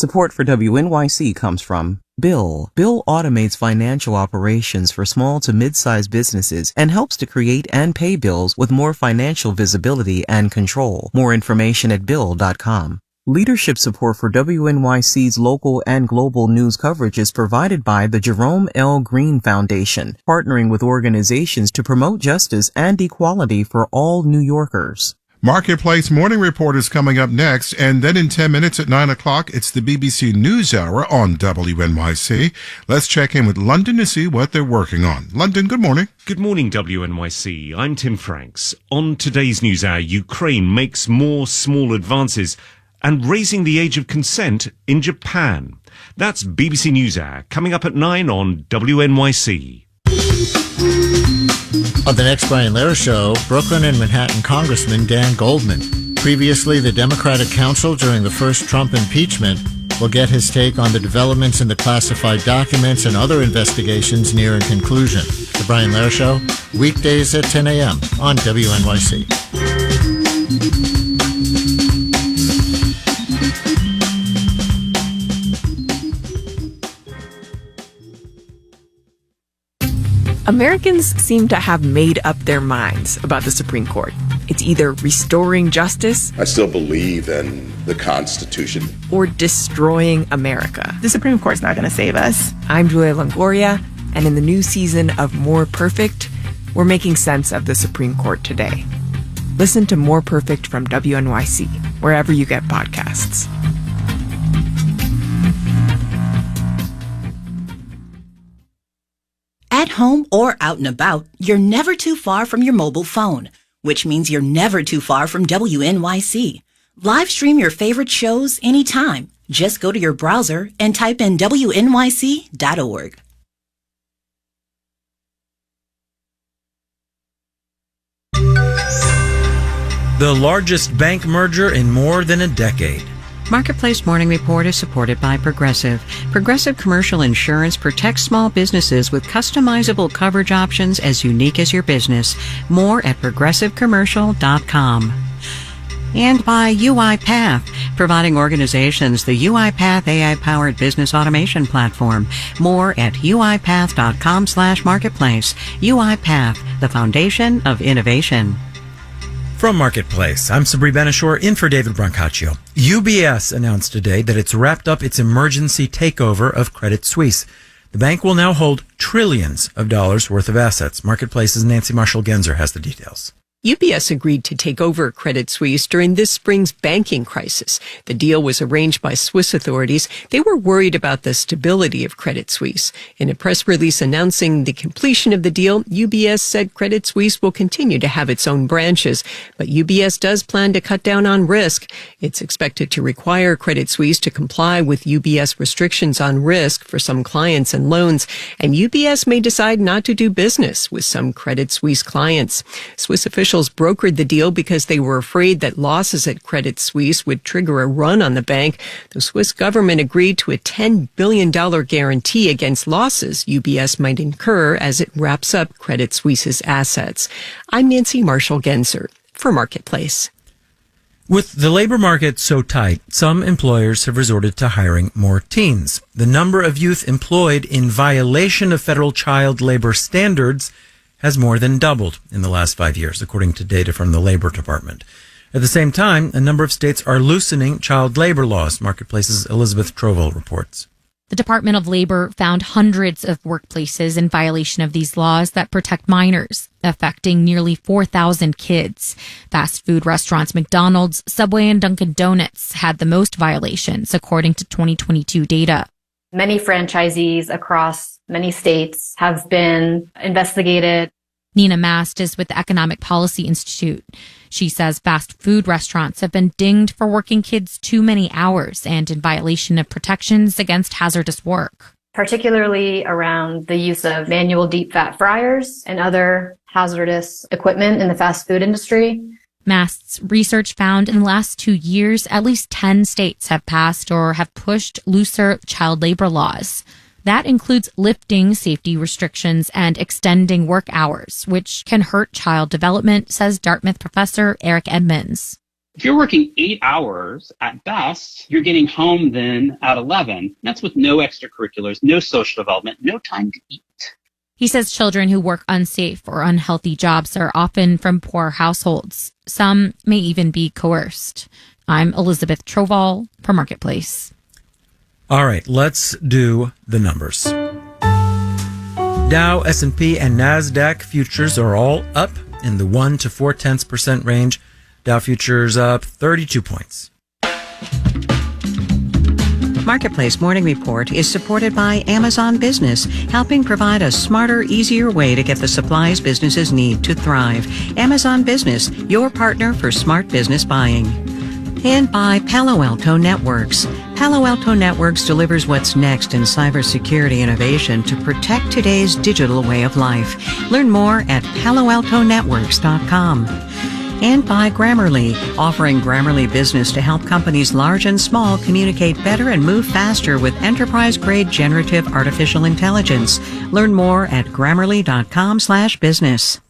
Support for WNYC comes from Bill. Bill automates financial operations for small to mid-sized businesses and helps to create and pay bills with more financial visibility and control. More information at bill.com. Leadership support for WNYC's local and global news coverage is provided by the Jerome L. Green Foundation, partnering with organizations to promote justice and equality for all New Yorkers. Marketplace Morning Report is coming up next, and then in 10 minutes at 9 o'clock, it's the BBC NewsHour on WNYC. Let's check in with London to see what they're working on. London, good morning. Good morning, WNYC. I'm Tim Franks. On today's NewsHour, Ukraine makes more small advances and raising the age of consent in Japan. That's BBC NewsHour, coming up at 9 on WNYC. On the next Brian Lehrer Show, Brooklyn and Manhattan Congressman Dan Goldman, previously the Democratic counsel during the first Trump impeachment, will get his take on the developments in the classified documents and other investigations nearing conclusion. The Brian Lehrer Show, weekdays at 10 a.m. on WNYC. Americans seem to have made up their minds about the Supreme Court. It's either restoring justice, I still believe in the Constitution, or destroying America. The Supreme Court's not going to save us. I'm Julia Longoria, and in the new season of More Perfect, we're making sense of the Supreme Court today. Listen to More Perfect from WNYC, wherever you get podcasts. At home or out and about, you're never too far from your mobile phone, which means you're never too far from WNYC. Live stream your favorite shows anytime. Just go to your browser and type in WNYC.org. The largest bank merger in more than a decade. Marketplace Morning Report is supported by Progressive. Progressive Commercial Insurance protects small businesses with customizable coverage options as unique as your business. More at progressivecommercial.com. And by UiPath, providing organizations the UiPath AI-powered business automation platform. More at uipath.com/marketplace. UiPath, the foundation of innovation. From Marketplace, I'm Sabri Benishore in for David Brancaccio. UBS announced today that it's wrapped up its emergency takeover of Credit Suisse. The bank will now hold trillions of dollars worth of assets. Marketplace's Nancy Marshall-Genzer has the details. UBS agreed to take over Credit Suisse during this spring's banking crisis. The deal was arranged by Swiss authorities. They were worried about the stability of Credit Suisse. In a press release announcing the completion of the deal, UBS said Credit Suisse will continue to have its own branches, but UBS does plan to cut down on risk. It's expected to require Credit Suisse to comply with UBS restrictions on risk for some clients and loans, and UBS may decide not to do business with some Credit Suisse clients. Swiss officials brokered the deal because they were afraid that losses at Credit Suisse would trigger a run on the bank. The Swiss government agreed to a $10 billion guarantee against losses UBS might incur as it wraps up Credit Suisse's assets. I'm Nancy Marshall-Genzer for Marketplace. With the labor market so tight, some employers have resorted to hiring more teens. The number of youth employed in violation of federal child labor standards has more than doubled in the last 5 years, according to data from the Labor Department. At the same time, a number of states are loosening child labor laws. Marketplace's Elizabeth Trovell reports. The Department of Labor found hundreds of workplaces in violation of these laws that protect minors, affecting nearly 4,000 kids. Fast food restaurants McDonald's, Subway, and Dunkin' Donuts had the most violations, according to 2022 data. Many franchisees across many states have been investigated. Nina Mast is with the Economic Policy Institute. She says fast food restaurants have been dinged for working kids too many hours and in violation of protections against hazardous work. Particularly around the use of manual deep fat fryers and other hazardous equipment in the fast food industry. Mast's research found in the last 2 years, at least 10 states have passed or have pushed looser child labor laws. That includes lifting safety restrictions and extending work hours, which can hurt child development, says Dartmouth professor Eric Edmonds. If you're working 8 hours at best, you're getting home then at 11. That's with no extracurriculars, no social development, no time to eat. He says children who work unsafe or unhealthy jobs are often from poor households. Some may even be coerced. I'm Elizabeth Troval for Marketplace. All right, let's do the numbers. Dow, S&P, and NASDAQ futures are all up in the 1 to 0.4% range. Dow futures up 32 points. Marketplace Morning Report is supported by Amazon Business, helping provide a smarter, easier way to get the supplies businesses need to thrive. Amazon Business, your partner for smart business buying. And by Palo Alto Networks. Palo Alto Networks delivers what's next in cybersecurity innovation to protect today's digital way of life. Learn more at paloaltonetworks.com. And by Grammarly, offering Grammarly Business to help companies large and small communicate better and move faster with enterprise-grade generative artificial intelligence. Learn more at grammarly.com/business.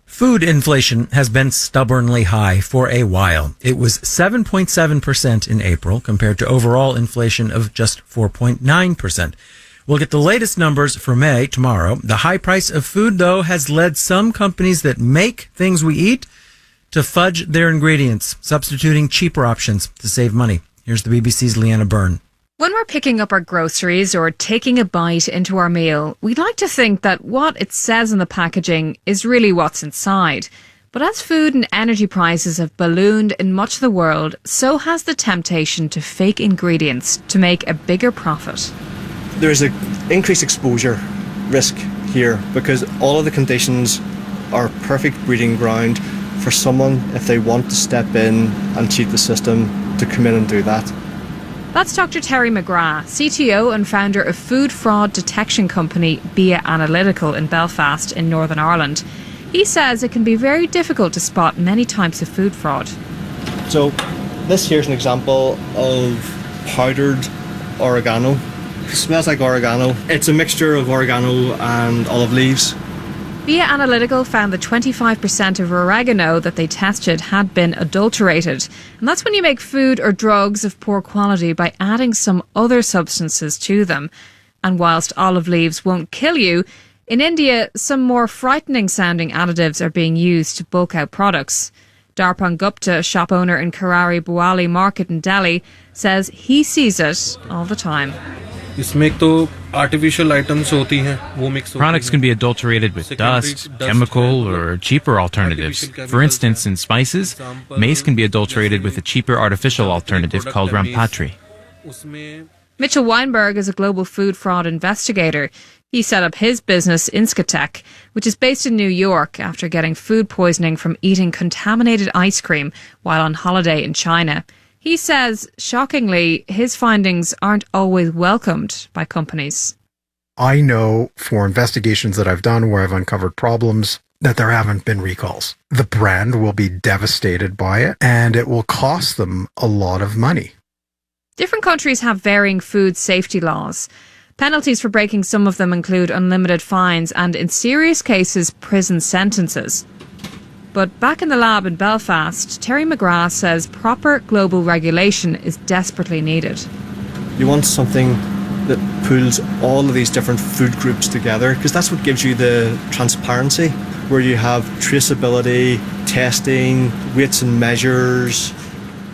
Food inflation has been stubbornly high for a while. It was 7.7% in April compared to overall inflation of just 4.9%. We'll get the latest numbers for May tomorrow. The high price of food, though, has led some companies that make things we eat to fudge their ingredients, substituting cheaper options to save money. Here's the BBC's Leanna Byrne. When we're picking up our groceries or taking a bite into our meal, we'd like to think that what it says in the packaging is really what's inside. But as food and energy prices have ballooned in much of the world, so has the temptation to fake ingredients to make a bigger profit. There's an increased exposure risk here because all of the conditions are perfect breeding ground for someone, if they want to step in and cheat the system, to come in and do that. That's Dr. Terry McGrath, CTO and founder of food fraud detection company BIA Analytical in Belfast in Northern Ireland. He says it can be very difficult to spot many types of food fraud. So this here's an example of powdered oregano. It smells like oregano. It's a mixture of oregano and olive leaves. BIA Analytical found that 25% of oregano that they tested had been adulterated. And that's when you make food or drugs of poor quality by adding some other substances to them. And whilst olive leaves won't kill you, in India, some more frightening sounding additives are being used to bulk out products. Darpan Gupta, shop owner in Karari Buali Market in Delhi, says he sees it all the time. Products can be adulterated with dust, chemical, or cheaper alternatives. For instance, in spices, mace can be adulterated with a cheaper artificial alternative called Rampatri. Mitchell Weinberg is a global food fraud investigator. He set up his business, Inscatech, which is based in New York after getting food poisoning from eating contaminated ice cream while on holiday in China. He says, shockingly, his findings aren't always welcomed by companies. I know for investigations that I've done where I've uncovered problems that there haven't been recalls. The brand will be devastated by it, and it will cost them a lot of money. Different countries have varying food safety laws. Penalties for breaking some of them include unlimited fines and, in serious cases, prison sentences. But back in the lab in Belfast, Terry McGrath says proper global regulation is desperately needed. You want something that pulls all of these different food groups together, because that's what gives you the transparency, where you have traceability, testing, weights and measures.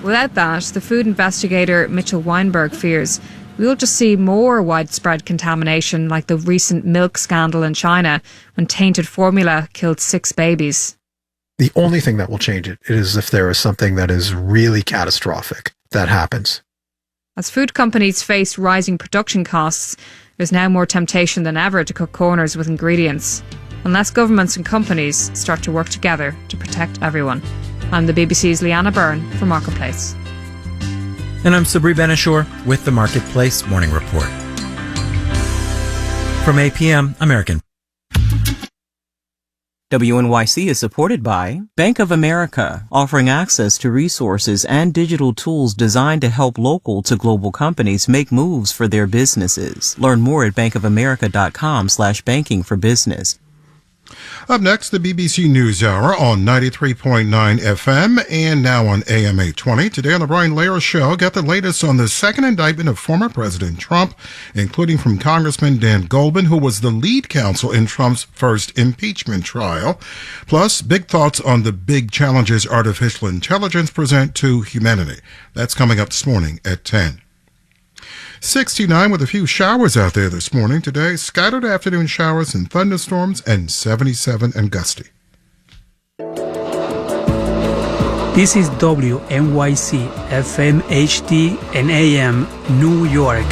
Without that, the food investigator Mitchell Weinberg fears we'll just see more widespread contamination like the recent milk scandal in China when tainted formula killed 6 babies. The only thing that will change it is if there is something that is really catastrophic that happens. As food companies face rising production costs, there's now more temptation than ever to cut corners with ingredients, unless governments and companies start to work together to protect everyone. I'm the BBC's Leanna Byrne for Marketplace. And I'm Sabri Benishore with the Marketplace Morning Report. From APM, American. WNYC is supported by Bank of America, offering access to resources and digital tools designed to help local to global companies make moves for their businesses. Learn more at bankofamerica.com/banking for business. Up next, the BBC NewsHour on 93.9 FM and now on AM 820. Today on the Brian Lehrer Show, got the latest on the second indictment of former President Trump, including from Congressman Dan Goldman, who was the lead counsel in Trump's first impeachment trial. Plus, big thoughts on the big challenges artificial intelligence present to humanity. That's coming up this morning at 10. 69 with a few showers out there this morning. Today, scattered afternoon showers and thunderstorms, and 77 and gusty. This is WNYC FM HD and AM New York.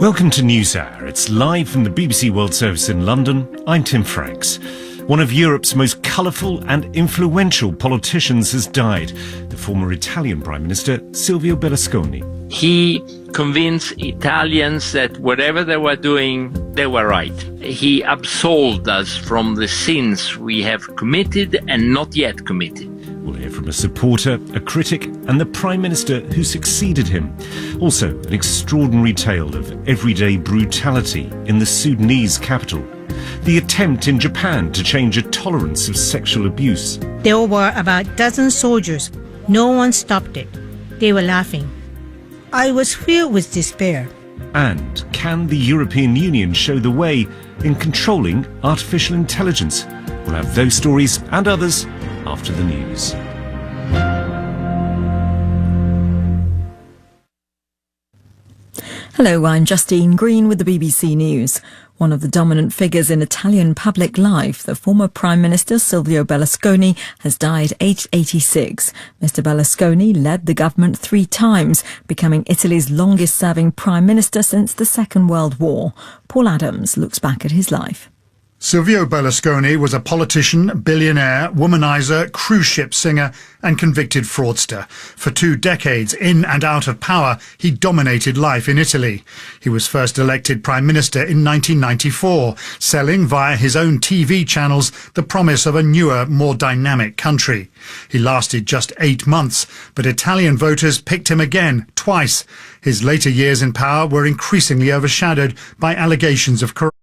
Welcome to NewsHour. It's live from the BBC World Service in London. I'm Tim Franks. One of Europe's most colourful and influential politicians has died, the former Italian Prime Minister Silvio Berlusconi. He convinced Italians that whatever they were doing, they were right. He absolved us from the sins we have committed and not yet committed. We'll hear from a supporter, a critic, and the Prime Minister who succeeded him. Also, an extraordinary tale of everyday brutality in the Sudanese capital. The attempt in Japan to change a tolerance of sexual abuse. There were about a dozen soldiers. No one stopped it. They were laughing. I was filled with despair. And can the European Union show the way in controlling artificial intelligence? We'll have those stories and others after the news. Hello, I'm Justine Green with the BBC News. One of the dominant figures in Italian public life, the former Prime Minister Silvio Berlusconi, has died aged 86. Mr. Berlusconi led the government 3 times, becoming Italy's longest-serving Prime Minister since the Second World War. Paul Adams looks back at his life. Silvio Berlusconi was a politician, billionaire, womanizer, cruise ship singer and convicted fraudster. For 2 decades, in and out of power, he dominated life in Italy. He was first elected Prime Minister in 1994, selling via his own TV channels the promise of a newer, more dynamic country. He lasted just 8 months, but Italian voters picked him again, twice. His later years in power were increasingly overshadowed by allegations of corruption.